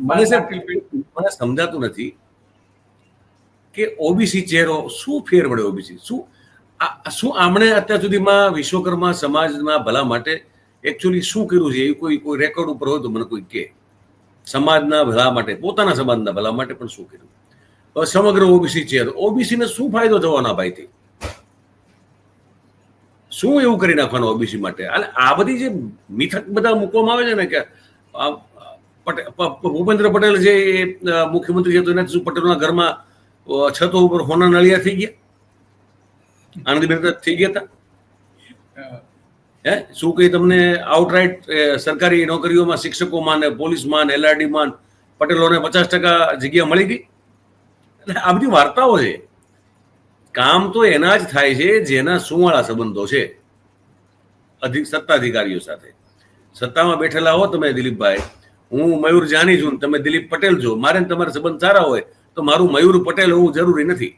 મને સમજાતું નથી કે ઓબીસી ચહેરો શું ફેર પડે, ઓબીસી શું આમણે અત્યાર સુધીમાં વિશ્વકર્મા સમાજના ભલા માટે એકચ્યુઅલી શું કર્યું છે? એ કોઈ રેકોર્ડ ઉપર હોય તો મને કોઈ કે. સમાજના ભલા માટે, પોતાના સમાજના ભલા માટે પણ શું કર્યું? સમગ્ર ઓબીસી ચહેરો, ઓબીસીને શું ફાયદો થવાનો ભાઈથી? શું એવું કરી નાખવાનું ઓબીસી માટે? આ બધી જે મિથક બધા મૂકવામાં આવે છે ને, કે ભૂપેન્દ્ર પટેલ જે મુખ્યમંત્રી છે તો એનાથી શું પટેલના ઘરમાં છતો ઉપર હોના નળિયા થઈ ગયા, આનંદીબેન થઈ ગયા હતા? શું કઈ તમને આઉટરાઇટ સરકારી નોકરીઓમાં શિક્ષકોમાં ને પોલીસમાં ને એલઆરડીમાં પટેલોને 50% જગ્યા મળી ગઈ? એટલે આ બધી વાર્તાઓ છે. કામ તો એના જ થાય છે જેના સુવાળા સંબંધો છે સત્તાધિકારીઓ સાથે. સત્તામાં બેઠેલા હો તમે દિલીપભાઈ, હું મયુર જાની છું, તમે દિલીપ પટેલ છો, મારે તમારા સંબંધ સારા હોય તો મારું મયુર પટેલ હોવું જરૂરી નથી.